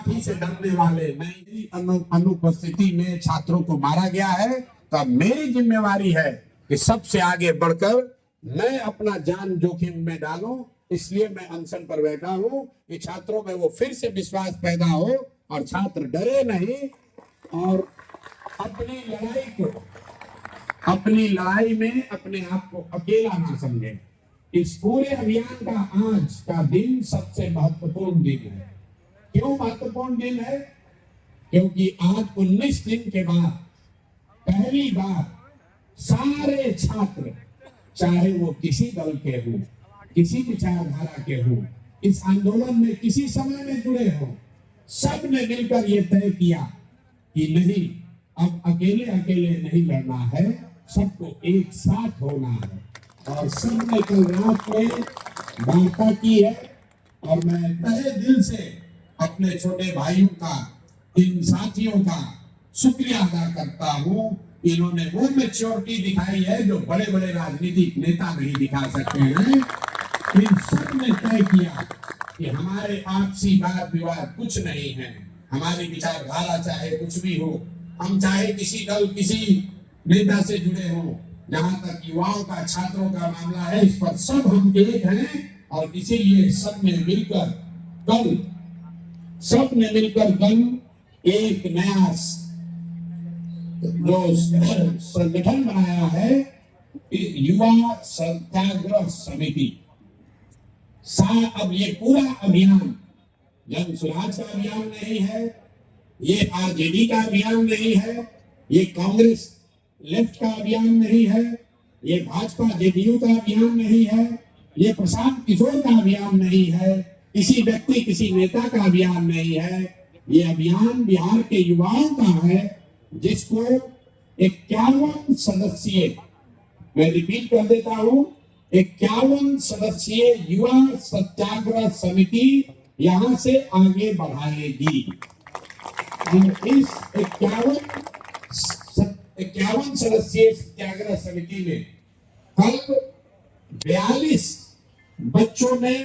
लाठी से डरने वाले नहीं। अनुपस्थिति में छात्रों को मारा गया है, तो अब मेरी जिम्मेवारी है कि सबसे आगे बढ़कर मैं अपना जान जोखिम में डालूं। इसलिए मैं अनशन पर बैठा हूं कि छात्रों में वो फिर से विश्वास पैदा हो और छात्र डरे नहीं और अपनी लड़ाई में अपने आप को अकेला ना समझे। इस पूरे अभियान का आज का दिन सबसे महत्वपूर्ण दिन है। क्यों महत्वपूर्ण दिन है? क्योंकि आज 19 दिन के बाद पहली बार सारे छात्र, चाहे वो किसी दल के हो, किसी विचारधारा के हो, इस आंदोलन में किसी समय में जुड़े हो, सब ने मिलकर ये तय किया कि नहीं, अब अकेले अकेले नहीं लड़ना है, सबको एक साथ होना है। और सबने कल रात में वार्ता की है और मैं तहे दिल से अपने छोटे भाइयों का, इन साथियों का शुक्रिया अदा करता हूं। इन्होंने वो मैच्योरिटी दिखाई है जो बड़े बड़े राजनीतिक नेता नहीं दिखा सकते हैं। इन सब ने तय किया कि हमारे आपसी वाद विवाद कुछ नहीं है, हमारी विचारधारा चाहे कुछ भी हो, हम चाहे किसी दल, किसी नेता से जुड़े हों, जहां तक युवाओं का, छात्रों का मामला है, इस पर सब हम एक हैं। और इसीलिए सब ने मिलकर कल एक नया जो संगठन बनाया है, युवा सत्याग्रह समिति। अब ये पूरा अभियान जन स्वराज का अभियान नहीं है, ये आरजेडी का अभियान नहीं है, ये कांग्रेस लेफ्ट का अभियान नहीं है, ये भाजपा जेडीयू का अभियान नहीं है, ये प्रशांत किशोर का अभियान नहीं है, किसी व्यक्ति, किसी नेता का अभियान नहीं है। ये अभियान बिहार के युवाओं का है, जिसको 51 सदस्यीय, मैं रिपीट कर देता हूं, 51 सदस्यीय युवा सत्याग्रह समिति यहां से आगे बढ़ाएगी। और इस 51 सदस्यीय सत्याग्रह समिति में कल 42 बच्चों ने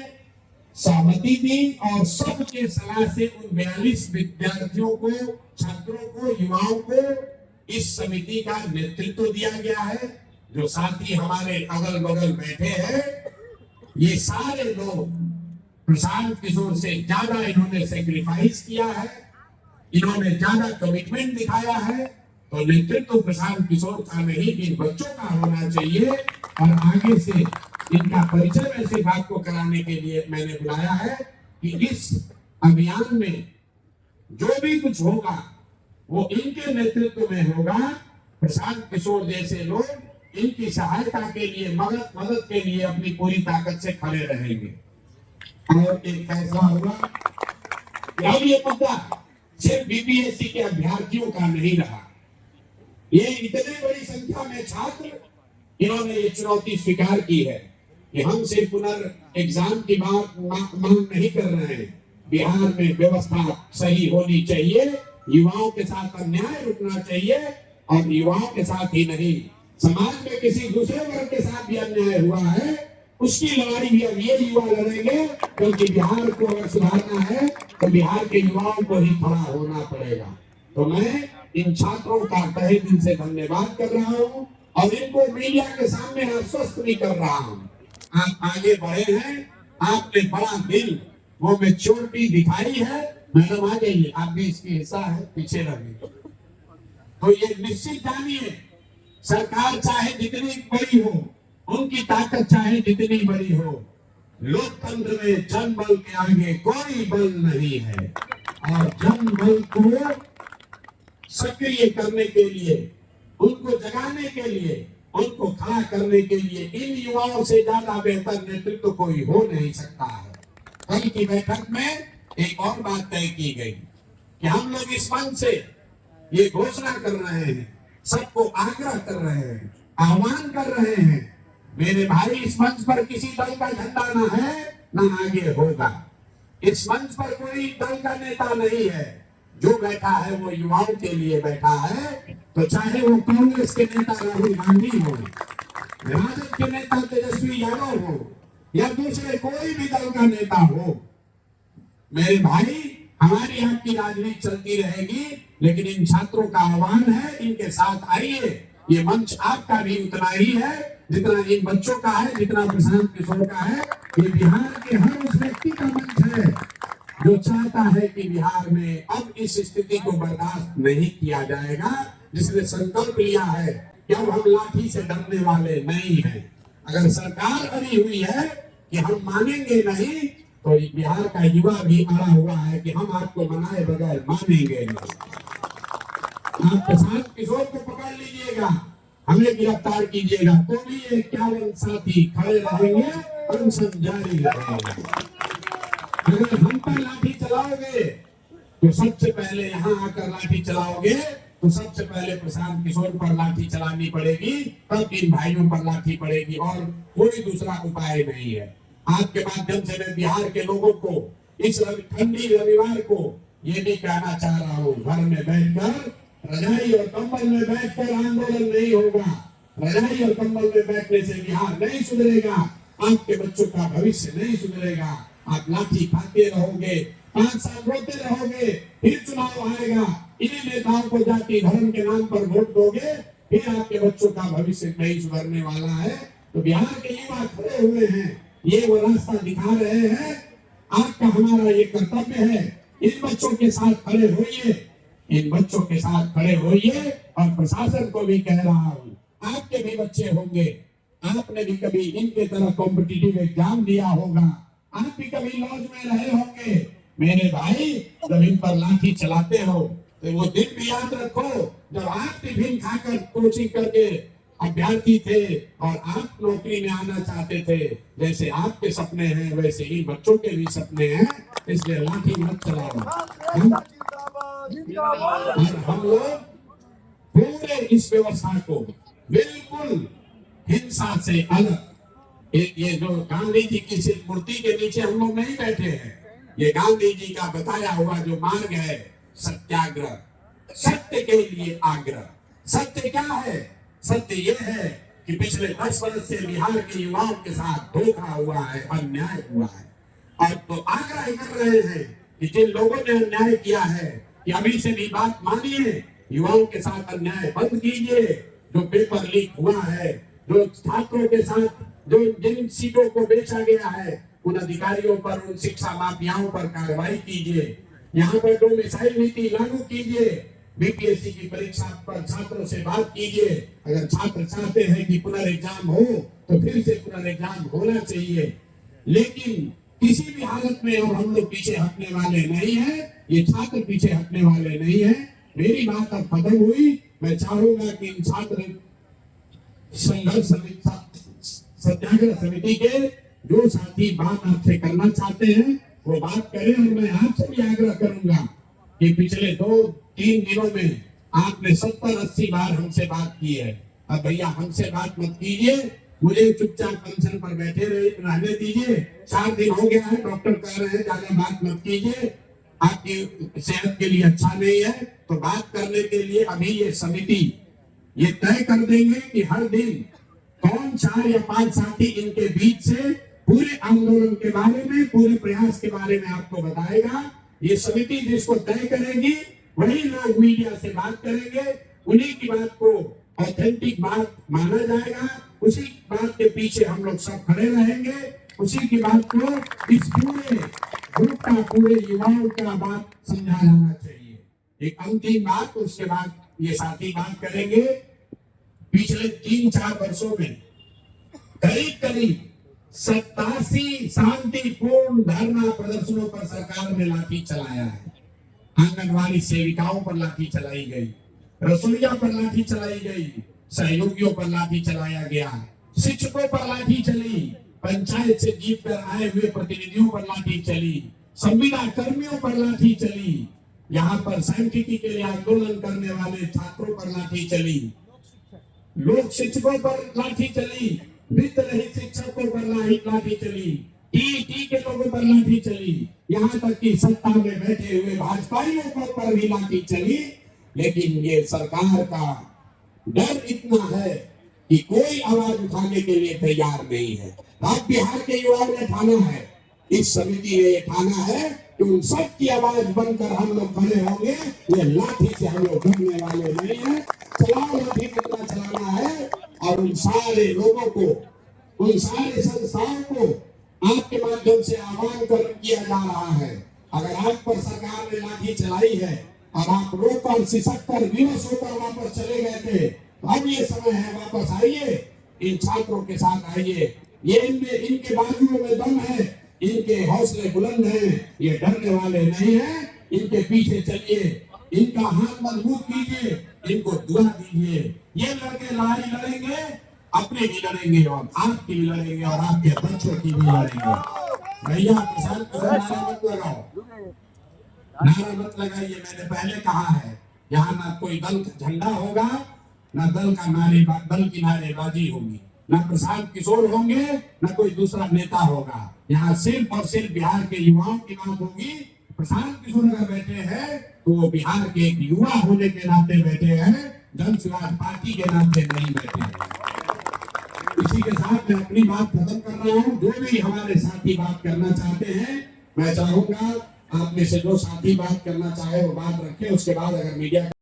सहमति दी और सबके सलाह से उन 42 विद्यार्थियों को, छात्रों को, युवाओं को इस समिति का नेतृत्व दिया गया है। जो साथी हमारे अगल बगल बैठे हैं, ये सारे लोग प्रशांत किशोर से ज्यादा इन्होंने सेक्रीफाइस किया है, इन्होंने ज्यादा कमिटमेंट दिखाया है। तो नेतृत्व प्रशांत किशोर का नहीं, इन बच्चों का होना चाहिए। और आगे से इनका परिचय ऐसे बात को कराने के लिए मैंने बुलाया है कि इस अभियान में जो भी कुछ होगा वो इनके नेतृत्व में होगा। प्रशांत किशोर जैसे लोग इनकी सहायता के लिए, मदद के लिए अपनी पूरी ताकत से खड़े रहेंगे। और एक फैसला हुआ कि अब ये मुद्दा सिर्फ बीपीएससी के अभ्यर्थियों का नहीं रहा। ये इतने बड़ी संख्या में छात्र, इन्होंने ये चुनौती स्वीकार की है कि हम सिर्फ एग्जाम की बात मांग नहीं कर रहे हैं। बिहार में व्यवस्था सही होनी चाहिए, युवाओं के साथ अन्याय रुकना चाहिए, और युवाओं के साथ ही नहीं, समाज में किसी दूसरे वर्ग के साथ भी अन्याय हुआ है, उसकी लड़ाई भी अब ये युवा लड़ेंगे। क्योंकि बिहार को अगर सुधारना है तो बिहार के युवाओं को ही खड़ा होना पड़ेगा। तो मैं इन छात्रों का तहे दिल से धन्यवाद कर रहा हूं और इनको मीडिया के सामने आश्वस्त भी कर रहा हूं। आप आगे बढ़े हैं, आपने बड़ा दिल, वो मैच्योरिटी दिखाई है। मैडम आ जाइए, आप भी इसकी हिस्सा है, पीछे रहिए। तो ये निश्चित जानिए, सरकार चाहे जितनी बड़ी हो, उनकी ताकत चाहे जितनी बड़ी हो, लोकतंत्र में जनबल के आगे कोई बल नहीं है। और जनबल को सक्रिय करने के लिए, उनको जगाने के लिए, उनको खड़ा करने के लिए इन युवाओं से ज्यादा बेहतर नेतृत्व कोई हो नहीं सकता है। कल की बैठक में एक और बात तय की गई कि हम लोग इस मंच से ये घोषणा कर रहे हैं, सबको आग्रह कर रहे हैं, आह्वान कर रहे हैं, मेरे भाई, इस मंच पर किसी दल का झंडा ना है, ना आगे होगा। इस मंच पर कोई दल का नेता नहीं है। जो बैठा है वो युवाओं के लिए बैठा है। तो चाहे वो कांग्रेस के नेता राहुल गांधी हो, राजद के नेता तेजस्वी यादव हो, या दूसरे कोई भी दल का नेता हो, मेरे भाई, हमारी यहाँ की राजनीति चलती रहेगी, लेकिन इन छात्रों का आह्वान है, इनके साथ आइए। ये मंच आपका भी उतना ही है जितना इन बच्चों का है, जितना प्रशांत किशोर का है। ये बिहार के हर उस व्यक्ति का मंच है जो चाहता है कि बिहार में अब इस स्थिति को बर्दाश्त नहीं किया जाएगा, जिसने संकल्प लिया है कि अब हम लाठी से डरने वाले नहीं हैं। अगर सरकार अड़ी हुई है कि हम मानेंगे नहीं, तो बिहार का युवा भी अड़ा हुआ है कि हम आपको मनाए बगैर मानेंगे नहीं। आप प्रशांत किशोर को पकड़ लीजिएगा, हमें गिरफ्तार कीजिएगा, तो भी ये 51 साथी खड़े रहेंगे, अनशन जारी रहेगा। अगर हम पर लाठी चलाओगे तो सबसे पहले यहाँ आकर लाठी चलाओगे तो सबसे पहले प्रशांत किशोर पर लाठी चलानी पड़ेगी, तब इन भाइयों पर लाठी पड़ेगी, और कोई दूसरा उपाय नहीं है। आपके माध्यम से मैं बिहार के लोगों को इस ठंडी रविवार को ये भी कहना चाह रहा हूँ, घर में बैठकर रजाई और कंबल में बैठकर आंदोलन नहीं होगा। रजाई और कंबल में बैठने से बिहार नहीं सुधरेगा, आपके बच्चों का भविष्य नहीं सुधरेगा। आप लाठी खाते रहोगे, 5 साल रोते रहोगे, फिर चुनाव आएगा, इन्हीं नेताओं को जाति धर्म के नाम पर वोट दोगे, फिर आपके बच्चों का भविष्य नहीं सुधरने वाला है। तो बिहार के युवा खड़े हुए हैं, ये वो रास्ता दिखा रहे हैं। आपका हमारा ये कर्तव्य है, इन बच्चों के साथ खड़े होइए, इन बच्चों के साथ खड़े होइए। और प्रशासन को भी कह रहा हूँ, आपके भी बच्चे होंगे, आपने भी कभी इनके तरह कॉम्पिटिटिव एग्जाम दिया होगा, आप भी कभी लॉज में रहे होंगे। मेरे भाई, जब इन पर लाठी चलाते हो तो वो दिन भी याद रखो जब आप टिफिन खाकर कोचिंग करके अभ्यर्थी थे और आप नौकरी में आना चाहते थे। जैसे आपके सपने हैं वैसे ही बच्चों के भी सपने हैं, इसलिए लाठी मत चलाओ। हम लोग पूरे इस व्यवस्था को बिल्कुल हिंसा से अलग, ये जो गांधी जी की सिर्फ मूर्ति के नीचे हम लोग नहीं बैठे हैं, ये गांधी जी का बताया हुआ जो मार्ग है, सत्याग्रह, सत्य के लिए आग्रह। सत्य क्या है? सत्य ये है कि पिछले 10 वर्ष से बिहार के युवाओं के साथ धोखा हुआ है, अन्याय हुआ है, और तो आग्रह कर रहे हैं कि जिन लोगों ने अन्याय किया है कि अभी से भी बात मानिए, युवाओं के साथ अन्याय बंद कीजिए। जो पेपर लीक हुआ है, जो छात्रों के साथ जो जिन सीटों को बेचा गया है, उन अधिकारियों पर, उन शिक्षा माफियाओं पर कार्रवाई कीजिए। यहाँ पर जो मिसाइल नीति लागू कीजिए, बीपीएससी की परीक्षा पर छात्रों से बात कीजिए। अगर छात्र चाहते हैं कि पुनर्एग्जाम हो तो फिर से पुनर्एग्जाम होना चाहिए, लेकिन किसी भी हालत में अब हम लोग पीछे हटने वाले नहीं है, ये छात्र पीछे हटने वाले नहीं है। मेरी बात अब खत्म हुई। मैं चाहूंगा कि इन छात्र संघर्ष सत्याग्रह समिति के जो साथी बात आपसे करना चाहते हैं वो बात करें, और मैं आपसे भी आग्रह करूंगा कि पिछले 2-3 दिनों में आपने 70-80 बार हमसे बात की है। अब भैया हमसे बात मत कीजिए, मुझे चुपचाप पेंशन पर बैठे रहने दीजिए। 4 दिन हो गया है, डॉक्टर कह रहे हैं ज्यादा बात मत कीजिए, आपकी सेहत के लिए अच्छा नहीं है। तो बात करने के लिए अभी ये समिति ये तय कर देंगे कि हर दिन कौन 4 या 5 साथी इनके बीच से पूरे आंदोलन के बारे में, पूरे प्रयास के बारे में आपको बताएगा। ये समिति जिसको तय करेगी वही लोग मीडिया से बात करेंगे, उन्हीं की बात को ऑथेंटिक बात माना जाएगा, उसी बात के पीछे हम लोग सब खड़े रहेंगे, उसी की बात को इस पूरे ग्रुप का, पूरे युवाओं का बात समझा जाना चाहिए। एक अंतिम बात, उसके बाद ये साथी बात करेंगे। पिछले 3-4 वर्षों में करीब 87 शांतिपूर्ण धरना प्रदर्शनों पर सरकार ने लाठी चलाया है। आंगनवाड़ी सेविकाओं पर लाठी चलाई गई, रसोइया पर लाठी चलाई गई, सहयोगियों पर लाठी चलाया गया, शिक्षकों पर लाठी चली, पंचायत से जीत कर आए हुए प्रतिनिधियों पर लाठी चली, संविदा कर्मियों पर लाठी चली, यहाँ पर सांख्यिकी के लिए आंदोलन करने वाले छात्रों पर लाठी चली, लोक शिक्षकों पर लाठी चली, वित्त रहित शिक्षकों पर लाठी चली, टी के लोगों पर लाठी चली, यहाँ तक कि सत्ता में बैठे हुए भाजपाइयों पर भी लाठी चली। लेकिन ये सरकार का डर इतना है कि कोई आवाज उठाने के लिए तैयार नहीं है। अब बिहार के युवाओं ने ठाना है इस समिति ने ये ठाना है कि उन सब की आवाज बनकर हम लोग खड़े होंगे। ये लाठी से हम लोग डरने वाले नहीं है। चलाओ लाठी कितना चलाना है, और उन सारे लोगों को, उन सारे संस्थाओं को आपके माध्यम से आह्वान किया जा रहा है। अगर आप पर सरकार ने लाठी चलाई है और आप रोकर सिसक कर विवश होकर वापस चले गए थे, तो अब ये समय है वापस आइए, इन छात्रों के साथ आइए। ये इनके बाजुओं में दम है, इनके हौसले बुलंद हैं, ये डरने वाले नहीं हैं। इनके पीछे चलिए, इनका हाथ मजबूत कीजिए, इनको दुआ दीजिए। ये लड़के लड़ाई लड़ेंगे, अपने भी लड़ेंगे और आपकी भी लड़ेंगे और आपके बच्चों की भी लड़ेंगे। भैया प्रशांत को नारा मत लगाओ, नारा मत लगाइए। मैंने पहले कहा है, यहाँ ना कोई दल का झंडा होगा, ना दल की नारेबाजी होगी, ना प्रशांत किशोर होंगे, ना कोई दूसरा नेता होगा। यहाँ सिर्फ और सिर्फ बिहार के युवाओं की बात होगी। प्रशांत किशोर अगर बैठे हैं तो वो बिहार के एक युवा होने के नाते बैठे हैं, जन सुराज पार्टी के नाते नहीं बैठे हैं। इसी के साथ मैं अपनी बात खत्म कर रहा हूँ। जो भी हमारे साथी बात करना चाहते हैं, मैं चाहूंगा आप में से जो साथी बात करना चाहे वो बात रखें। उसके बाद अगर मीडिया